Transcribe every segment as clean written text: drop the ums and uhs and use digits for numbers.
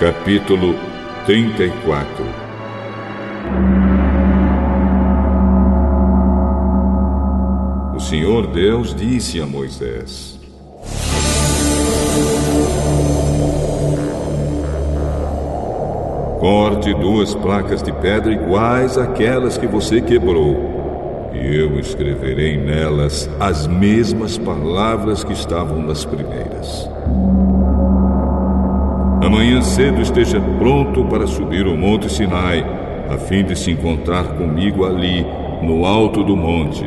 Capítulo 34. O Senhor Deus disse a Moisés: corte 2 placas de pedra iguais àquelas que você quebrou, e eu escreverei nelas as mesmas palavras que estavam nas primeiras. Amanhã cedo esteja pronto para subir o Monte Sinai, a fim de se encontrar comigo ali, no alto do monte.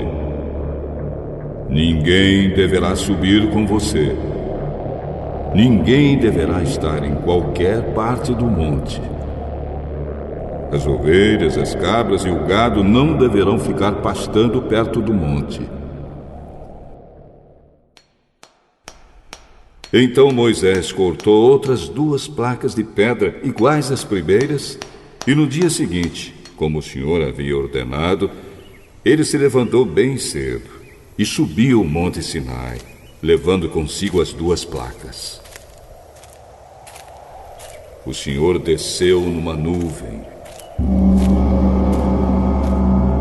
Ninguém deverá subir com você. Ninguém deverá estar em qualquer parte do monte. As ovelhas, as cabras e o gado não deverão ficar pastando perto do monte. Então Moisés cortou outras 2 placas de pedra iguais às primeiras, e no dia seguinte, como o Senhor havia ordenado, ele se levantou bem cedo e subiu o Monte Sinai, levando consigo as 2 placas. O Senhor desceu numa nuvem.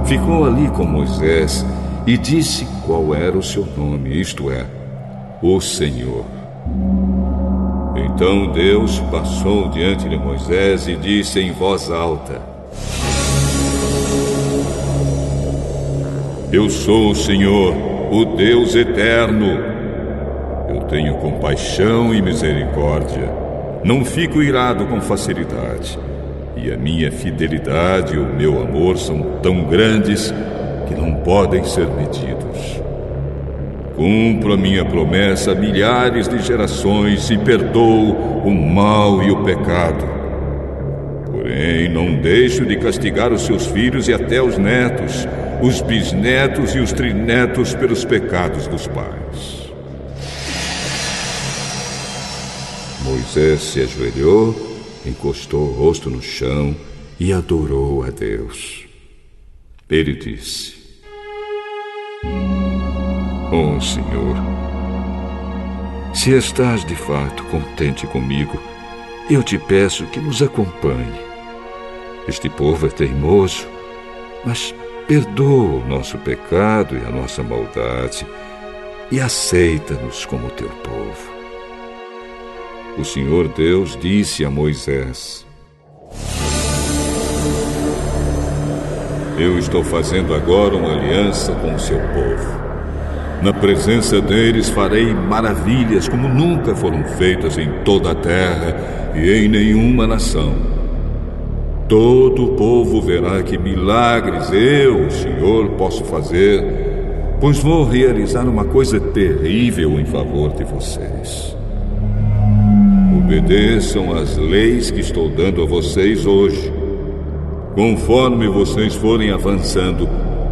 Ficou ali com Moisés e disse qual era o seu nome, isto é, o Senhor. Então Deus passou diante de Moisés e disse em voz alta: eu sou o Senhor, o Deus eterno. Eu tenho compaixão e misericórdia. Não fico irado com facilidade. E a minha fidelidade e o meu amor são tão grandes que não podem ser medidos. Cumpro a minha promessa a milhares de gerações e perdoo o mal e o pecado. Porém, não deixo de castigar os seus filhos e até os netos, os bisnetos e os trinetos pelos pecados dos pais. Moisés se ajoelhou, encostou o rosto no chão e adorou a Deus. Ele disse: oh, Senhor, se estás de fato contente comigo, eu te peço que nos acompanhe. Este povo é teimoso, mas perdoa o nosso pecado e a nossa maldade e aceita-nos como teu povo. O Senhor Deus disse a Moisés: eu estou fazendo agora uma aliança com o seu povo. Na presença deles farei maravilhas como nunca foram feitas em toda a terra e em nenhuma nação. Todo o povo verá que milagres eu, o Senhor, posso fazer, pois vou realizar uma coisa terrível em favor de vocês. Obedeçam às leis que estou dando a vocês hoje. Conforme vocês forem avançando,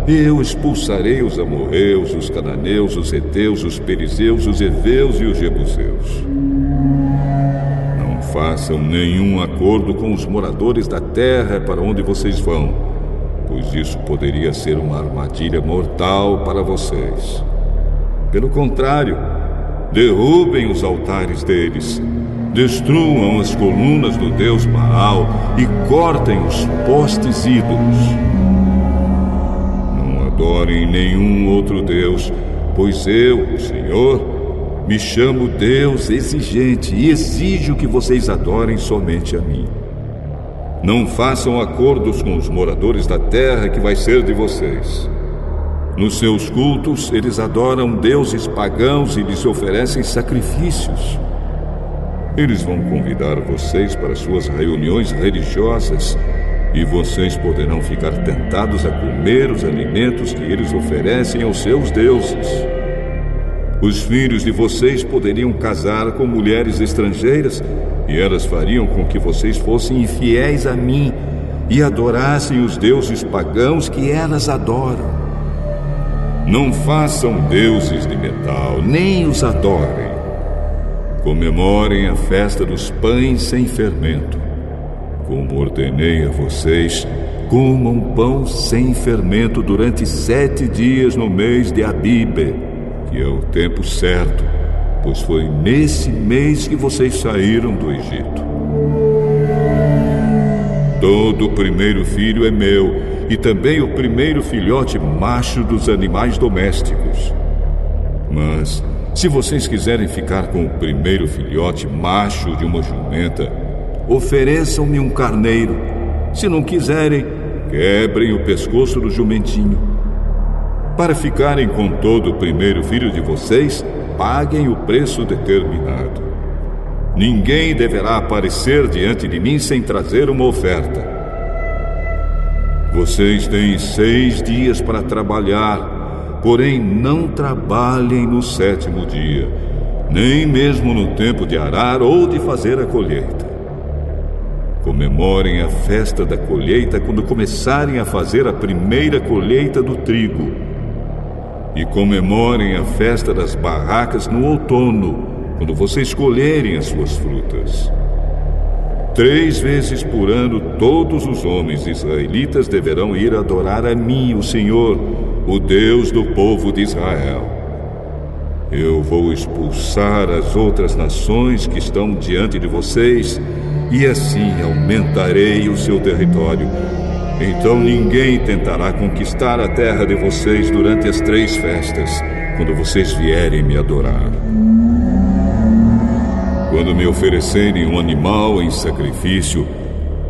eu expulsarei os amorreus, os cananeus, os heteus, os perizeus, os heveus e os jebuseus. Não façam nenhum acordo com os moradores da terra para onde vocês vão, pois isso poderia ser uma armadilha mortal para vocês. Pelo contrário, derrubem os altares deles, destruam as colunas do deus Baal e cortem os postes ídolos. Não adorem nenhum outro deus, pois eu, o Senhor, me chamo Deus exigente e exijo que vocês adorem somente a mim. Não façam acordos com os moradores da terra que vai ser de vocês. Nos seus cultos, eles adoram deuses pagãos e lhes oferecem sacrifícios. Eles vão convidar vocês para suas reuniões religiosas e vocês poderão ficar tentados a comer os alimentos que eles oferecem aos seus deuses. Os filhos de vocês poderiam casar com mulheres estrangeiras e elas fariam com que vocês fossem infiéis a mim e adorassem os deuses pagãos que elas adoram. Não façam deuses de metal, nem os adorem. Comemorem a festa dos pães sem fermento. Como ordenei a vocês, comam pão sem fermento durante 7 dias no mês de Abibe. que é o tempo certo, pois foi nesse mês que vocês saíram do Egito. Todo o primeiro filho é meu, e também o primeiro filhote macho dos animais domésticos. Mas, se vocês quiserem ficar com o primeiro filhote macho de uma jumenta, ofereçam-me um carneiro. Se não quiserem, quebrem o pescoço do jumentinho. Para ficarem com todo o primeiro filho de vocês, paguem o preço determinado. Ninguém deverá aparecer diante de mim sem trazer uma oferta. Vocês têm 6 dias para trabalhar, porém não trabalhem no 7º dia, nem mesmo no tempo de arar ou de fazer a colheita. Comemorem a festa da colheita quando começarem a fazer a primeira colheita do trigo. E comemorem a festa das barracas no outono, quando vocês colherem as suas frutas. 3 vezes por ano, todos os homens israelitas deverão ir adorar a mim, o Senhor, o Deus do povo de Israel. Eu vou expulsar as outras nações que estão diante de vocês, e assim aumentarei o seu território. Então ninguém tentará conquistar a terra de vocês durante as 3 festas, quando vocês vierem me adorar. Quando me oferecerem um animal em sacrifício,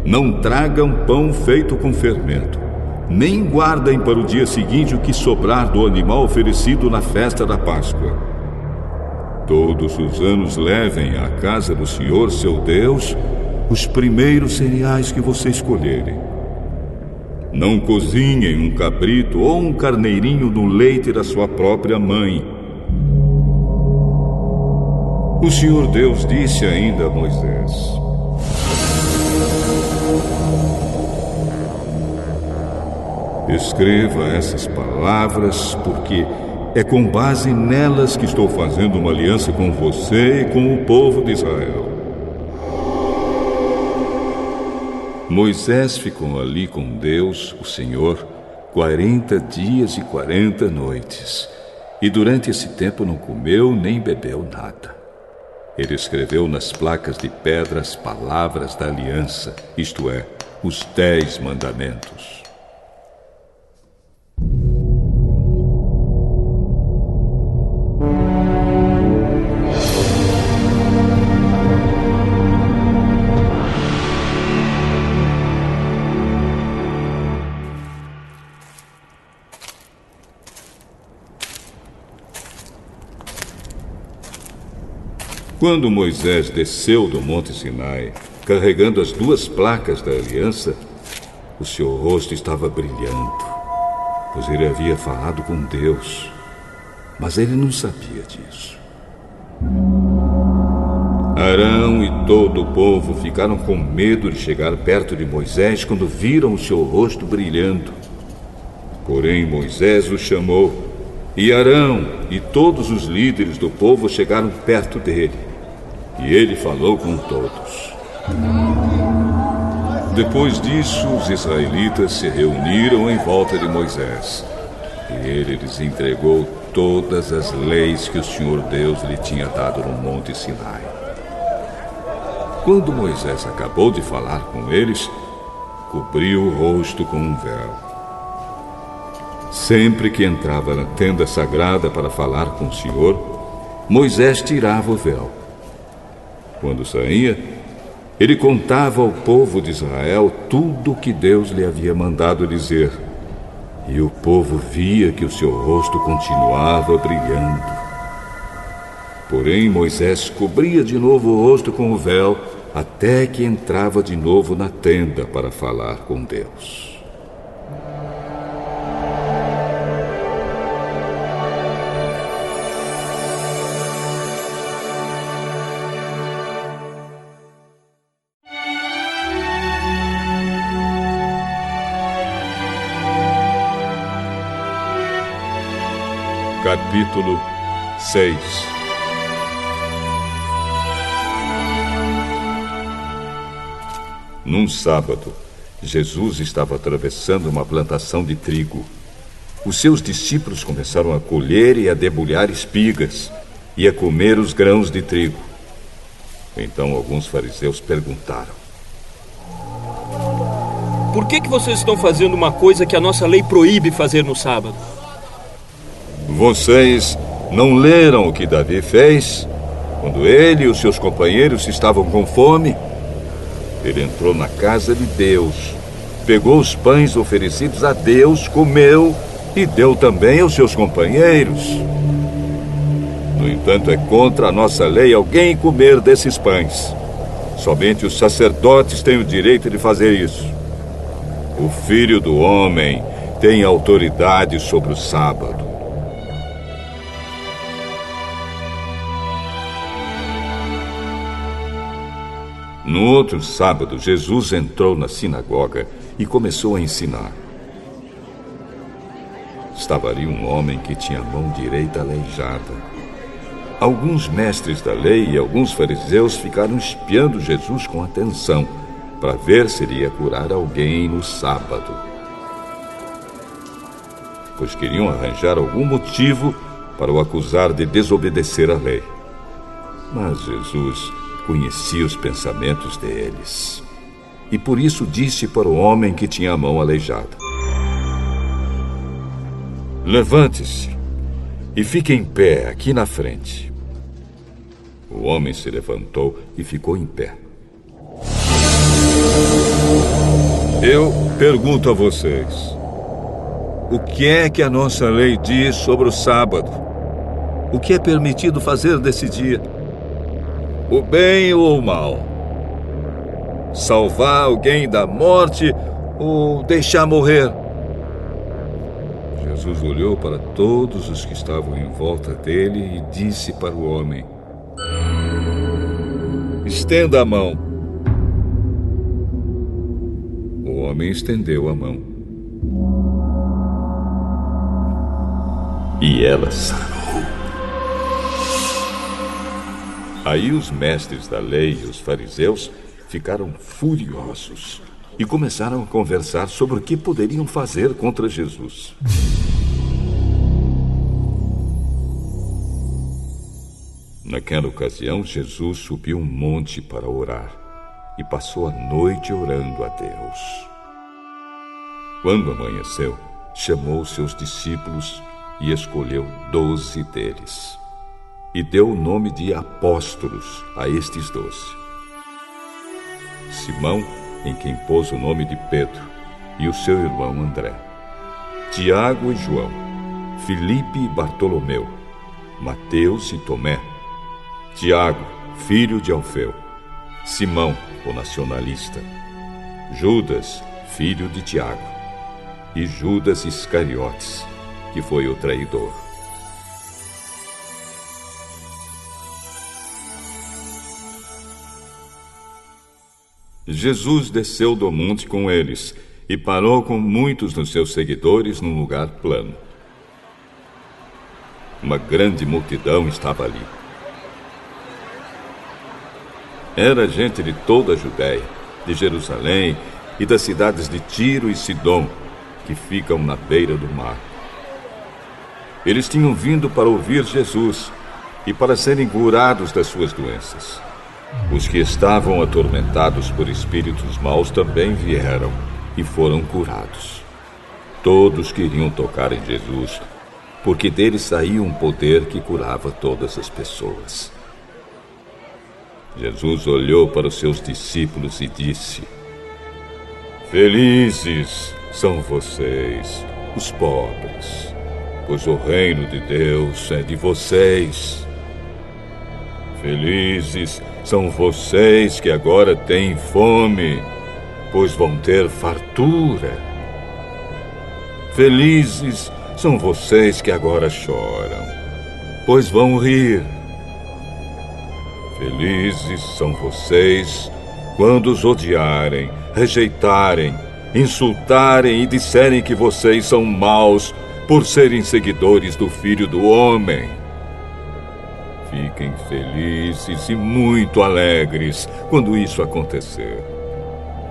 não tragam pão feito com fermento, nem guardem para o dia seguinte o que sobrar do animal oferecido na festa da Páscoa. Todos os anos levem à casa do Senhor, seu Deus, os primeiros cereais que vocês escolherem. Não cozinhem um cabrito ou um carneirinho no leite da sua própria mãe. O Senhor Deus disse ainda a Moisés: escreva essas palavras, porque é com base nelas que estou fazendo uma aliança com você e com o povo de Israel. Moisés ficou ali com Deus, o Senhor, 40 dias e 40 noites, e durante esse tempo não comeu nem bebeu nada. Ele escreveu nas placas de pedra as palavras da aliança, isto é, os 10 mandamentos. Quando Moisés desceu do Monte Sinai, carregando as 2 placas da aliança, o seu rosto estava brilhando, pois ele havia falado com Deus, mas ele não sabia disso. Arão e todo o povo ficaram com medo de chegar perto de Moisés quando viram o seu rosto brilhando. Porém, Moisés o chamou, e Arão e todos os líderes do povo chegaram perto dele. E ele falou com todos. Depois disso, os israelitas se reuniram em volta de Moisés. E ele lhes entregou todas as leis que o Senhor Deus lhe tinha dado no Monte Sinai. Quando Moisés acabou de falar com eles, cobriu o rosto com um véu. Sempre que entrava na tenda sagrada para falar com o Senhor, Moisés tirava o véu. Quando saía, ele contava ao povo de Israel tudo o que Deus lhe havia mandado dizer. E o povo via que o seu rosto continuava brilhando. Porém, Moisés cobria de novo o rosto com o véu, até que entrava de novo na tenda para falar com Deus. Capítulo 6. Num sábado, Jesus estava atravessando uma plantação de trigo. os seus discípulos começaram a colher e a debulhar espigas e a comer os grãos de trigo. Então alguns fariseus perguntaram: Por que vocês estão fazendo uma coisa que a nossa lei proíbe fazer no sábado? Vocês não leram o que Davi fez quando ele e os seus companheiros estavam com fome? Ele entrou na casa de Deus, pegou os pães oferecidos a Deus, comeu e deu também aos seus companheiros. No entanto, é contra a nossa lei alguém comer desses pães. Somente os sacerdotes têm o direito de fazer isso. O Filho do Homem tem autoridade sobre o sábado. No outro sábado, Jesus entrou na sinagoga e começou a ensinar. Estava ali um homem que tinha a mão direita aleijada. Alguns mestres da lei e alguns fariseus ficaram espiando Jesus com atenção para ver se ele ia curar alguém no sábado, pois queriam arranjar algum motivo para o acusar de desobedecer à lei. Mas Jesus conhecia os pensamentos deles e por isso disse para o homem que tinha a mão aleijada: Levante-se e fique em pé aqui na frente. O homem se levantou e ficou em pé. Eu pergunto a vocês: o que é que a nossa lei diz sobre o sábado? O que é permitido fazer nesse dia? O bem ou o mal? Salvar alguém da morte ou deixar morrer? Jesus olhou para todos os que estavam em volta dele e disse para o homem: Estenda a mão. O homem estendeu a mão. E ela sarou. Aí os mestres da lei e os fariseus ficaram furiosos e começaram a conversar sobre o que poderiam fazer contra Jesus. Naquela ocasião, Jesus subiu um monte para orar e passou a noite orando a Deus. Quando amanheceu, chamou seus discípulos e escolheu 12 deles. E deu o nome de apóstolos a estes 12. Simão, em quem pôs o nome de Pedro, e o seu irmão André. Tiago e João, Filipe e Bartolomeu, Mateus e Tomé, Tiago, filho de Alfeu, Simão, o nacionalista, Judas, filho de Tiago, e Judas Iscariotes, que foi o traidor. Jesus desceu do monte com eles e parou com muitos dos seus seguidores num lugar plano. Uma grande multidão estava ali. Era gente de toda a Judéia, de Jerusalém e das cidades de Tiro e Sidom, que ficam na beira do mar. Eles tinham vindo para ouvir Jesus e para serem curados das suas doenças. Os que estavam atormentados por espíritos maus também vieram e foram curados. Todos queriam tocar em Jesus, porque dele saía um poder que curava todas as pessoas. Jesus olhou para os seus discípulos e disse: Felizes são vocês, os pobres, pois o reino de Deus é de vocês. Felizes são vocês que agora têm fome, pois vão ter fartura. Felizes são vocês que agora choram, pois vão rir. Felizes são vocês quando os odiarem, rejeitarem, insultarem e disserem que vocês são maus por serem seguidores do Filho do Homem. Fiquem felizes e muito alegres quando isso acontecer,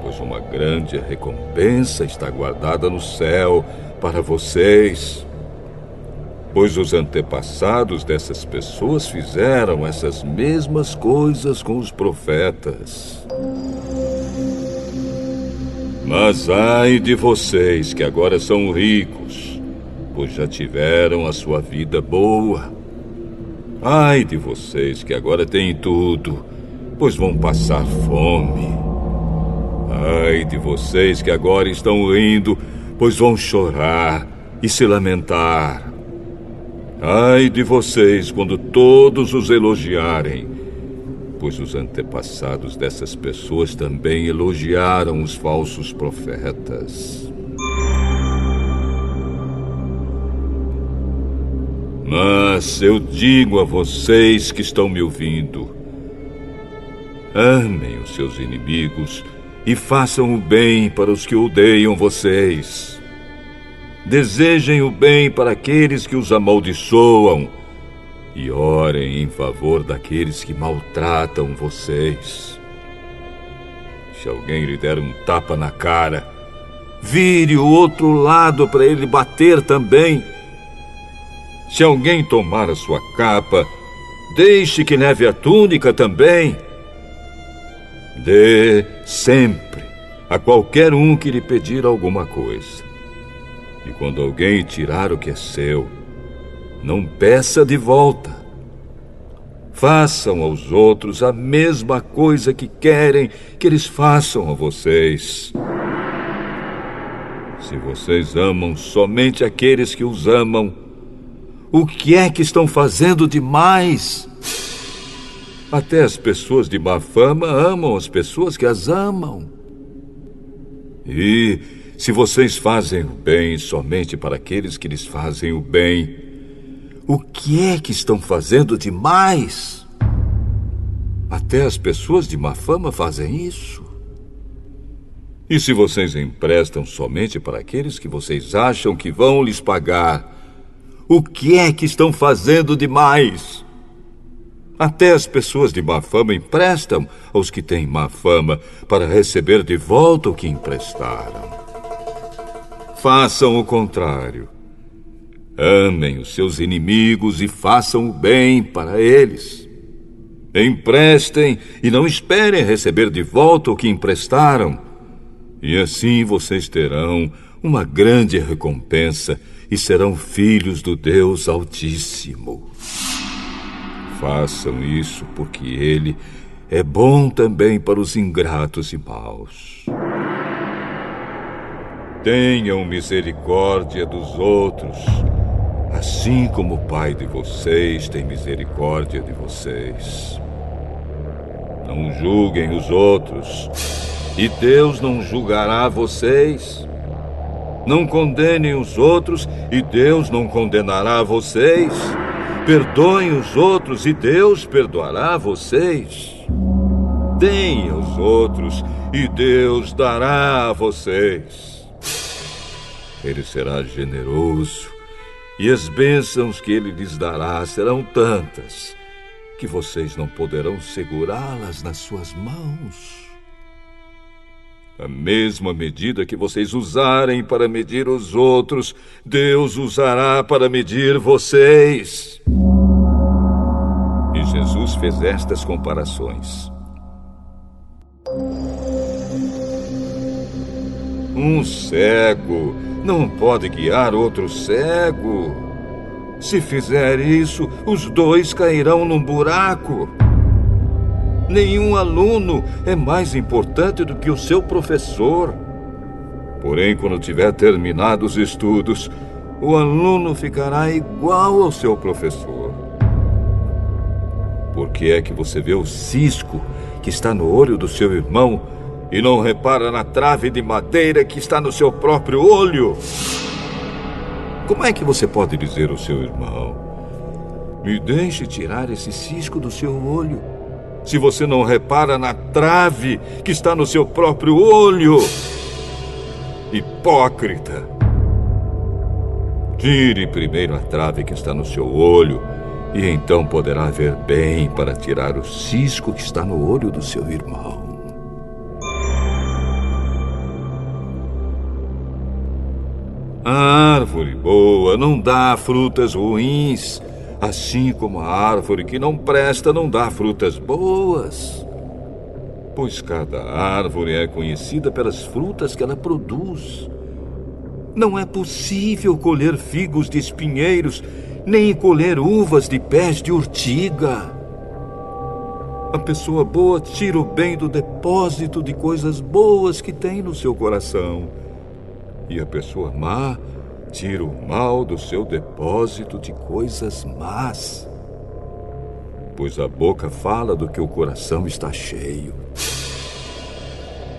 pois uma grande recompensa está guardada no céu para vocês, pois os antepassados dessas pessoas fizeram essas mesmas coisas com os profetas. Mas ai de vocês que agora são ricos, pois já tiveram a sua vida boa. Ai de vocês que agora têm tudo, pois vão passar fome. Ai de vocês que agora estão rindo, pois vão chorar e se lamentar. Ai de vocês quando todos os elogiarem, pois os antepassados dessas pessoas também elogiaram os falsos profetas. Mas eu digo a vocês que estão me ouvindo: amem os seus inimigos e façam o bem para os que odeiam vocês. Desejem o bem para aqueles que os amaldiçoam e orem em favor daqueles que maltratam vocês. Se alguém lhe der um tapa na cara, vire o outro lado para ele bater também. Se alguém tomar a sua capa, deixe que leve a túnica também. Dê sempre a qualquer um que lhe pedir alguma coisa. E quando alguém tirar o que é seu, não peça de volta. Façam aos outros a mesma coisa que querem que eles façam a vocês. Se vocês amam somente aqueles que os amam, o que é que estão fazendo demais? Até as pessoas de má fama amam as pessoas que as amam. E se vocês fazem o bem somente para aqueles que lhes fazem o bem, o que é que estão fazendo demais? Até as pessoas de má fama fazem isso. E se vocês emprestam somente para aqueles que vocês acham que vão lhes pagar, o que é que estão fazendo demais? Até as pessoas de má fama emprestam aos que têm má fama para receber de volta o que emprestaram. Façam o contrário. Amem os seus inimigos e façam o bem para eles. Emprestem e não esperem receber de volta o que emprestaram. E assim vocês terão uma grande recompensa e serão filhos do Deus Altíssimo. Façam isso porque Ele é bom também para os ingratos e maus. Tenham misericórdia dos outros, assim como o Pai de vocês tem misericórdia de vocês. Não julguem os outros, e Deus não julgará vocês. Não condenem os outros, e Deus não condenará vocês. Perdoem os outros, e Deus perdoará vocês. Deem aos outros, e Deus dará a vocês. Ele será generoso, e as bênçãos que Ele lhes dará serão tantas que vocês não poderão segurá-las nas suas mãos. A mesma medida que vocês usarem para medir os outros, Deus usará para medir vocês. E Jesus fez estas comparações. Um cego não pode guiar outro cego. Se fizer isso, os dois cairão num buraco. Nenhum aluno é mais importante do que o seu professor. Porém, quando tiver terminado os estudos, o aluno ficará igual ao seu professor. Por que é que você vê o cisco que está no olho do seu irmão e não repara na trave de madeira que está no seu próprio olho? Como é que você pode dizer ao seu irmão: me deixe tirar esse cisco do seu olho, se você não repara na trave que está no seu próprio olho? Hipócrita! Tire primeiro a trave que está no seu olho, e então poderá ver bem para tirar o cisco que está no olho do seu irmão. A árvore boa não dá frutas ruins, assim como a árvore que não presta não dá frutas boas. Pois cada árvore é conhecida pelas frutas que ela produz. Não é possível colher figos de espinheiros, nem colher uvas de pés de urtiga. A pessoa boa tira o bem do depósito de coisas boas que tem no seu coração. E a pessoa má tira o mal do seu depósito de coisas más. Pois a boca fala do que o coração está cheio.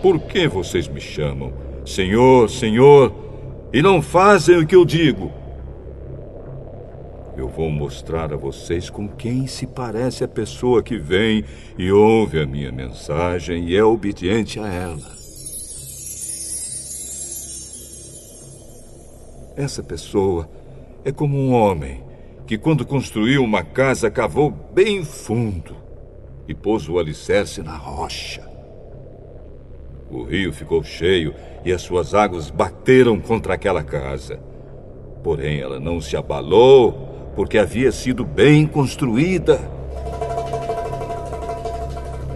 Por que vocês me chamam Senhor, Senhor, e não fazem o que eu digo? Eu vou mostrar a vocês com quem se parece a pessoa que vem e ouve a minha mensagem e é obediente a ela. Essa pessoa é como um homem que, quando construiu uma casa, cavou bem fundo e pôs o alicerce na rocha. O rio ficou cheio e as suas águas bateram contra aquela casa. Porém, ela não se abalou, porque havia sido bem construída.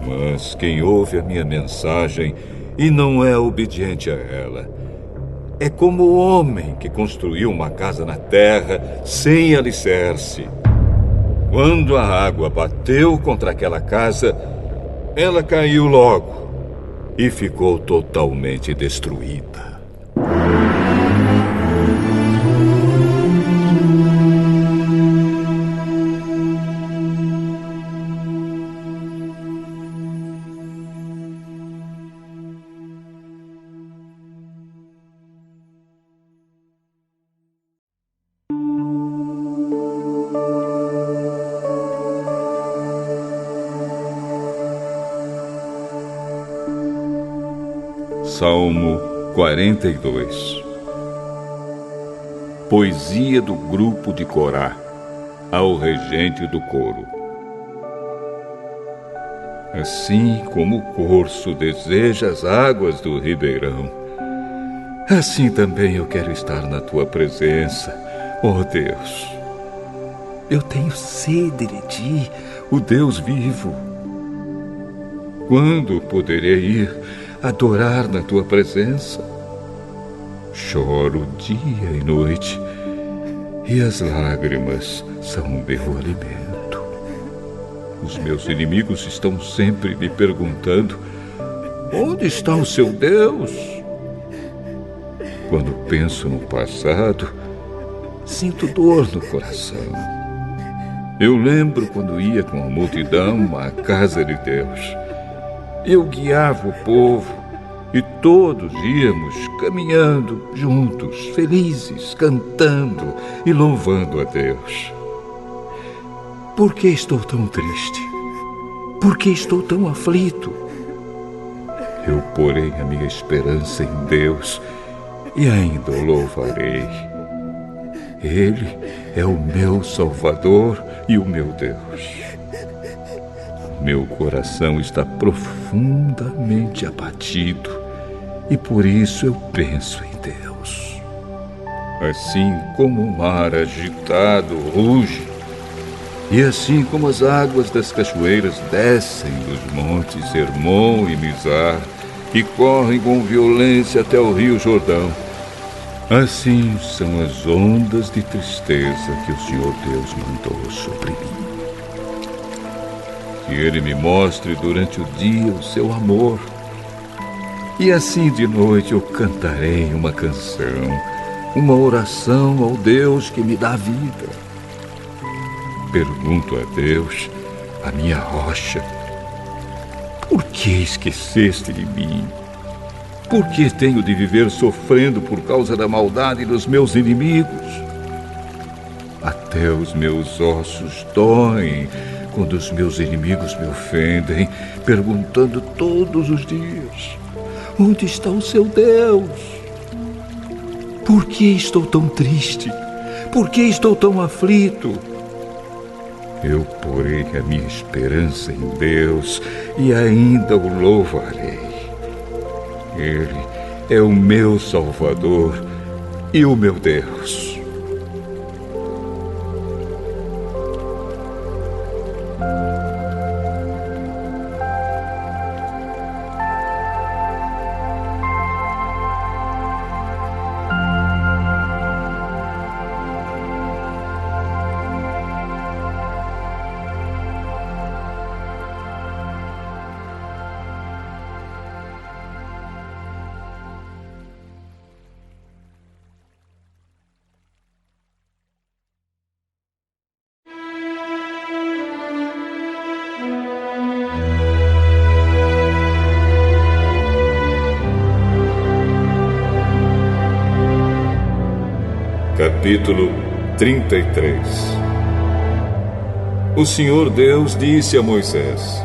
Mas quem ouve a minha mensagem e não é obediente a ela é como o homem que construiu uma casa na terra sem alicerce. Quando a água bateu contra aquela casa, ela caiu logo e ficou totalmente destruída. Salmo 42. Poesia do grupo de Corá, ao regente do coro. Assim como o corso deseja as águas do ribeirão, assim também eu quero estar na tua presença, ó Deus. Eu tenho sede de ti, o Deus vivo. Quando poderei ir adorar na tua presença? Choro dia e noite, e as lágrimas são o meu alimento. Os meus inimigos estão sempre me perguntando: onde está o seu Deus? Quando penso no passado, sinto dor no coração. Eu lembro quando ia com a multidão à casa de Deus. Eu guiava o povo e todos íamos caminhando juntos, felizes, cantando e louvando a Deus. Por que estou tão triste? Por que estou tão aflito? Eu porei a minha esperança em Deus e ainda o louvarei. Ele é o meu Salvador e o meu Deus. Meu coração está profundamente abatido e por isso eu penso em Deus. Assim como o mar agitado ruge, e assim como as águas das cachoeiras descem dos montes Hermon e Mizar e correm com violência até o rio Jordão, assim são as ondas de tristeza que o Senhor Deus mandou sobre mim. Que Ele me mostre durante o dia o seu amor. E assim de noite eu cantarei uma canção, uma oração ao Deus que me dá vida. Pergunto a Deus, a minha rocha: por que esqueceste de mim? Por que tenho de viver sofrendo por causa da maldade dos meus inimigos? Até os meus ossos doem quando os meus inimigos me ofendem, perguntando todos os dias: onde está o seu Deus? Por que estou tão triste? Por que estou tão aflito? Eu porei a minha esperança em Deus e ainda o louvarei. Ele é o meu Salvador e o meu Deus. Capítulo 33. O Senhor Deus disse a Moisés: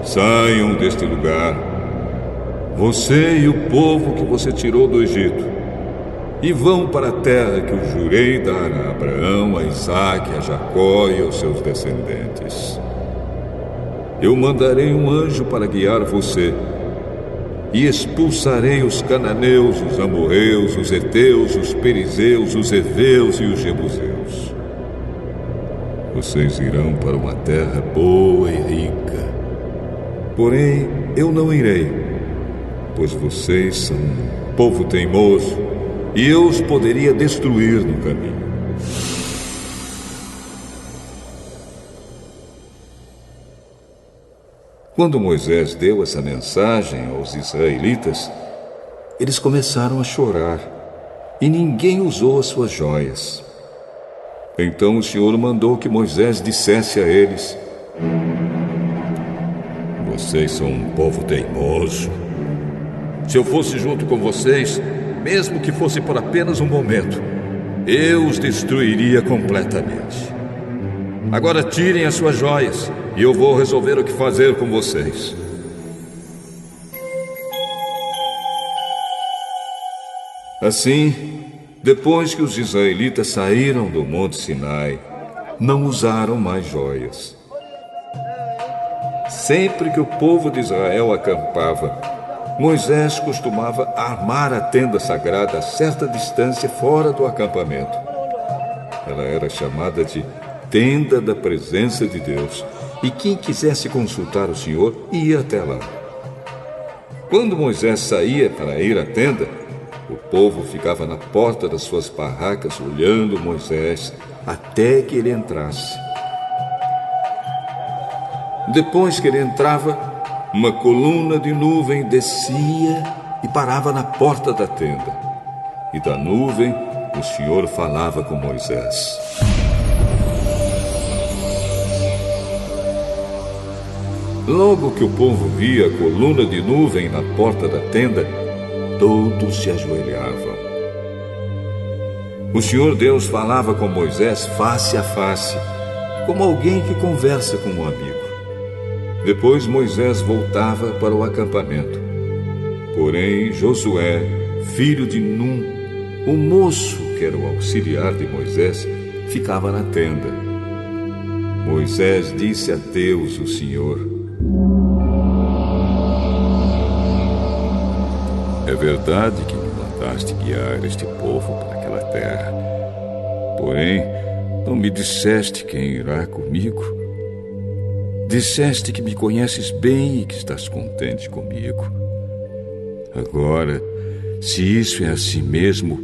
Saiam deste lugar, você e o povo que você tirou do Egito, e vão para a terra que eu jurei dar a Abraão, a Isaque, a Jacó e aos seus descendentes. Eu mandarei um anjo para guiar você, e expulsarei os cananeus, os amorreus, os heteus, os perizeus, os heveus e os jebuseus. Vocês irão para uma terra boa e rica. Porém, eu não irei, pois vocês são um povo teimoso, e eu os poderia destruir no caminho. Quando Moisés deu essa mensagem aos israelitas, eles começaram a chorar, e ninguém usou as suas joias. Então o Senhor mandou que Moisés dissesse a eles: Vocês são um povo teimoso. Se eu fosse junto com vocês, mesmo que fosse por apenas um momento, eu os destruiria completamente. Agora tirem as suas joias, e eu vou resolver o que fazer com vocês. Assim, depois que os israelitas saíram do Monte Sinai, não usaram mais joias. Sempre que o povo de Israel acampava, Moisés costumava armar a tenda sagrada a certa distância fora do acampamento. Ela era chamada de Tenda da Presença de Deus, e quem quisesse consultar o Senhor ia até lá. Quando Moisés saía para ir à tenda, o povo ficava na porta das suas barracas olhando Moisés até que ele entrasse. Depois que ele entrava, uma coluna de nuvem descia e parava na porta da tenda. E da nuvem, o Senhor falava com Moisés. Logo que o povo via a coluna de nuvem na porta da tenda, todos se ajoelhavam. O Senhor Deus falava com Moisés face a face, como alguém que conversa com um amigo. Depois Moisés voltava para o acampamento. Porém, Josué, filho de Num, o moço que era o auxiliar de Moisés, ficava na tenda. Moisés disse a Deus, o Senhor: É verdade que me mandaste guiar este povo para aquela terra. Porém, não me disseste quem irá comigo. Disseste que me conheces bem e que estás contente comigo. Agora, se isso é assim mesmo,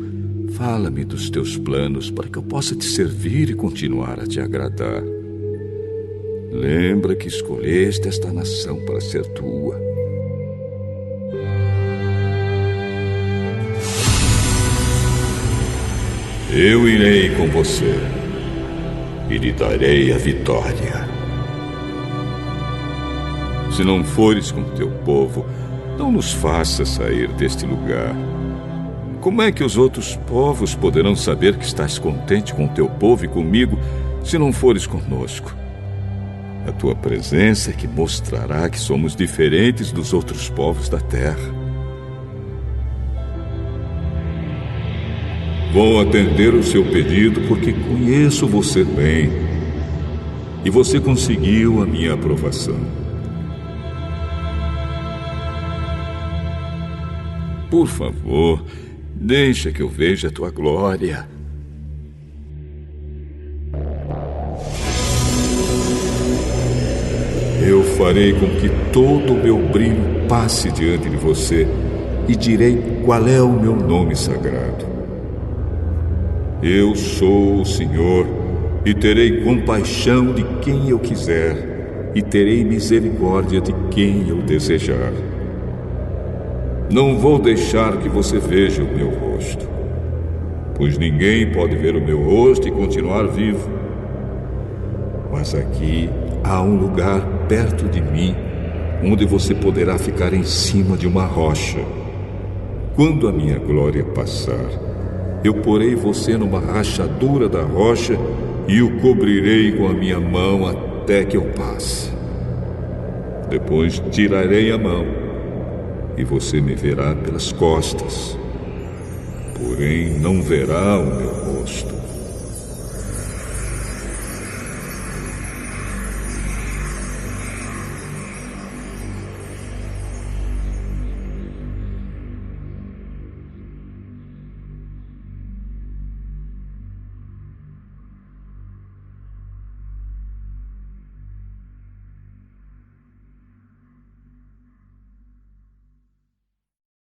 fala-me dos teus planos para que eu possa te servir e continuar a te agradar. Lembra que escolheste esta nação para ser tua. Eu irei com você e lhe darei a vitória. Se não fores com teu povo, não nos faças sair deste lugar. Como é que os outros povos poderão saber que estás contente com teu povo e comigo, se não fores conosco? A tua presença é que mostrará que somos diferentes dos outros povos da terra. Vou atender o seu pedido porque conheço você bem e você conseguiu a minha aprovação. por favor, deixa que eu veja a tua glória. Eu farei com que todo o meu brilho passe diante de você e direi qual é o meu nome sagrado. Eu sou o Senhor e terei compaixão de quem eu quiser e terei misericórdia de quem eu desejar. Não vou deixar que você veja o meu rosto, pois ninguém pode ver o meu rosto e continuar vivo. Mas aqui há um lugar perto de mim, onde você poderá ficar em cima de uma rocha. Quando a minha glória passar, eu porei você numa rachadura da rocha e o cobrirei com a minha mão até que eu passe. Depois tirarei a mão e você me verá pelas costas, porém não verá o meu rosto.